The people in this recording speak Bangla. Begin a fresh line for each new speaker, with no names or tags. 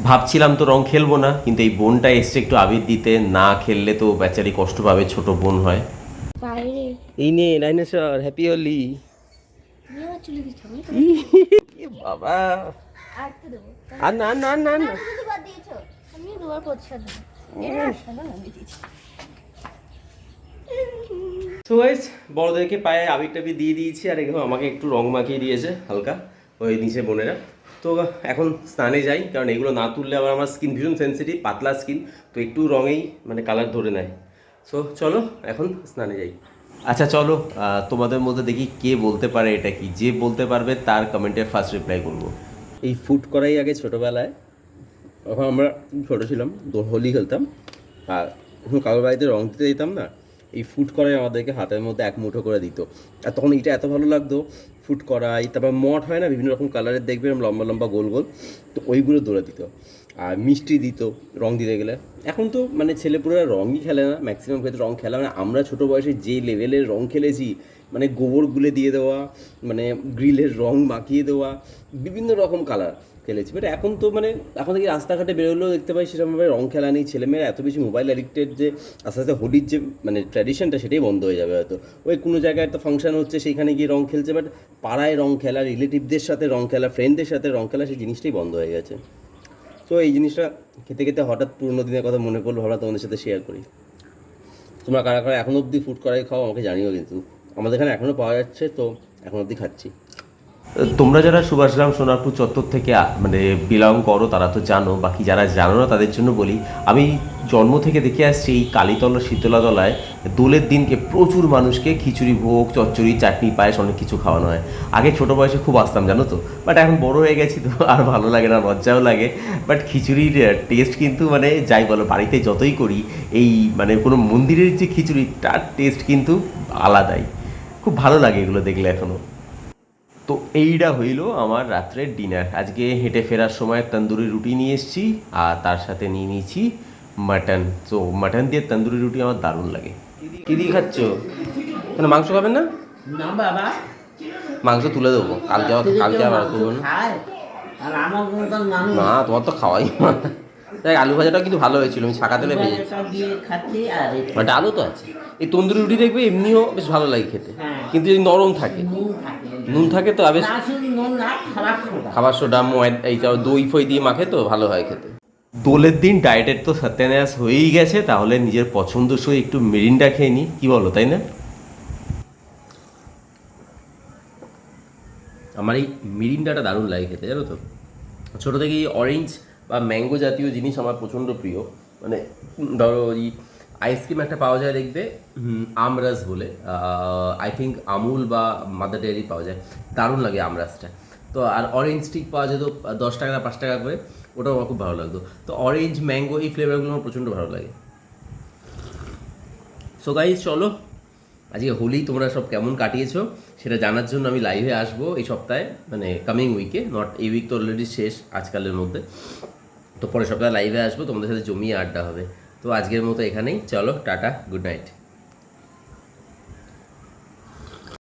ভাবছিলাম তো রং খেলবো না, কিন্তু এই বোনটা এসছে একটু আবির দিতে, না খেললে তো বেচারি কষ্ট পাবে, ছোট বোন হয়।
বাইরে
এই নে ডাইনোসর, হ্যাপি হোলি।
তুমি আমার চুলে দিচ্ছ
বাবা,
আর একটু দেবো।
আর না না না না,
তুমি দুবার দিয়েছো, আমি দুবার প্রতিশোধ দেবো। এটা আসলে না আমি দিয়েছি।
সো গাইস, বড়দেরকে পায়ে আবির টাবির দিয়ে দিয়েছি, আর এখানে আমাকে একটু রং মাখিয়ে দিয়েছে হালকা ওই নিচে বোনেরা। তো এখন স্নানে যাই, কারণ এগুলো না তুললে আবার আমার স্কিন ভীষণ সেন্সিটিভ, পাতলা স্কিন, তো একটু রঙেই মানে কালার ধরে নেয়। সো চলো এখন স্নানে যাই। আচ্ছা চলো, তোমাদের মধ্যে দেখি কে বলতে পারে এটা কি। যে বলতে পারবে তার কমেন্টে ফার্স্ট রিপ্লাই করবো। এই ফুড করাই আগে ছোটোবেলায়, তখন আমরা ছোটো ছিলাম, হোলি খেলতাম, আর কারোর বাড়িতে রং দিতে দিতাম না, এই ফুড করাই আমাদেরকে হাতের মধ্যে এক মুঠো করে দিত। আর তখন এটা এত ভালো লাগতো, ফুড করাই, তারপর মঠ হয় না বিভিন্ন রকম কালারের, দেখবে লম্বা লম্বা গোল গোল, তো ওইগুলো দৌড়ে দিত। আর মিষ্টি দিত রং দিতে গেলে। এখন তো মানে ছেলেপুলেরা রঙই খেলে না, ম্যাক্সিমাম ক্ষেত্রে রং খেলা মানে আমরা ছোটো বয়সে যে লেভেলের রং খেলেছি, মানে গোবর গুলে দিয়ে দেওয়া, মানে গ্রিলের রং মাখিয়ে দেওয়া, বিভিন্ন রকম কালার খেলেছি। বাট এখন তো মানে এখন থেকে রাস্তাঘাটে বেরোলেও দেখতে পাই সেরকমভাবে রং খেলা নেই, ছেলেমেয়েরা এত বেশি মোবাইল অ্যাডিক্টেড যে আস্তে আস্তে হোলির যে মানে ট্র্যাডিশনটা সেটাই বন্ধ হয়ে যাবে হয়তো। ওই কোনো জায়গায় একটা ফাংশন হচ্ছে সেইখানে গিয়ে রং খেলছে, বাট পাড়ায় রং খেলা, রিলেটিভদের সাথে রং খেলা, ফ্রেন্ডদের সাথে রং খেলা, সেই জিনিসটাই বন্ধ হয়ে গেছে। তো এই জিনিসটা খেতে খেতে হঠাৎ পুরোনো দিনের কথা মনে পড়লো, ভাবলাম তোমাদের সাথে শেয়ার করি। তোমরা কারা কারা এখনও অবধি ফুড করাই খাও আমাকে জানিও, কিন্তু আমাদের এখানে এখনও পাওয়া যাচ্ছে, তো এখন অবধি খাচ্ছি। তোমরা যারা সুভাষগ্রাম সোনারপুর চত্বর থেকে মানে বিলং করো তারা তো জানো, বাকি যারা জানো না তাদের জন্য বলি, আমি জন্ম থেকে দেখে আসছি এই কালীতলা শীতলাতলায় দোলের দিনকে প্রচুর মানুষকে খিচুড়ি ভোগ, চচ্চড়ি, চাটনি, পায়েস অনেক কিছু খাওয়ানো হয়। আগে ছোটো বয়সে খুব আসতাম জানো তো, বাট এখন বড় হয়ে গেছি তো আর ভালো লাগে না, লজ্জাও লাগে। বাট খিচুড়ির টেস্ট কিন্তু মানে যাই বলো, বাড়িতে যতই করি এই মানে কোনো মন্দিরের যে খিচুড়ি তার টেস্ট কিন্তু আলাদাই, খুব ভালো লাগে এগুলো দেখলে এখনও। তো এইটা হইল আমার রাত্রের ডিনার। আজকে হেঁটে ফেরার সময় তন্দুরি রুটি নিয়ে এসেছি, আর তার সাথে নিয়ে নিয়েছি মাটন। তো মাটন দিয়ে তন্দুরি রুটি আমার দারুণ লাগে। কী দিয়ে খাচ্ছ? কেন মাংস খাবেন না?
না বাবা,
মাংস তুলে দেবো কালকে আবার করবো না।
আর আমার মতন মানুষ
না তোমার তো খাওয়াই দেখ, আলু ভাজাটাও কিন্তু ভালো হয়েছিল, আমি ছাকা তেলে ভেজেছি।
দিয়ে খাচ্ছি আর
ডালও তো আছে। এই তন্দুরি রুটি দেখবে এমনিও বেশ ভালো লাগে খেতে,
হ্যাঁ।
কিন্তু যদি নরম থাকে, নুন থাকে তো বেশ।
না শুধু নুন না,
খাবার সোডা, এইটা দই ফই দিয়ে মাখে তো ভালো হয় খেতে। দোলের দিন ডায়েটের তো সত্যানাশ হয়েই গেছে, তাহলে নিজের পছন্দসই একটু মিরিন্ডা খেয়ে নিই, কী বলো, তাই না? আমার এই মিরিন্ডাটা দারুণ লাগে খেতে, জানো তো। ছোটো থেকেই অরেঞ্জ বা ম্যাঙ্গো জাতীয় জিনিস আমার প্রচণ্ড প্রিয়। মানে ধরো ওই আইসক্রিম একটা পাওয়া যায় দেখবে, আমরাস বলে, আই থিঙ্ক আমুল বা মাদার ডেয়ারি পাওয়া যায়, দারুণ লাগে আমরাসটা। তো আর অরেঞ্জ স্টিক পাওয়া যেত 10 টাকা 5 টাকা করে, ওটাও আমার খুব ভালো লাগতো। তো অরেঞ্জ, ম্যাঙ্গো এই ফ্লেভারগুলো আমার প্রচণ্ড ভালো লাগে। সো গাইজ চলো, আজকে হোলি তোমরা সব কেমন কাটিয়েছো সেটা জানার জন্য আমি লাইভে আসবো এই সপ্তাহে, মানে কামিং উইকে, নট এই উইক তো অলরেডি শেষ আজকালের মধ্যে। তো পরের সপ্তাহে লাইভে আসবো, তোমাদের সাথে জমিয়ে আড্ডা হবে। তো আজকের মতো এখানেই, চলো টাটা, গুড নাইট।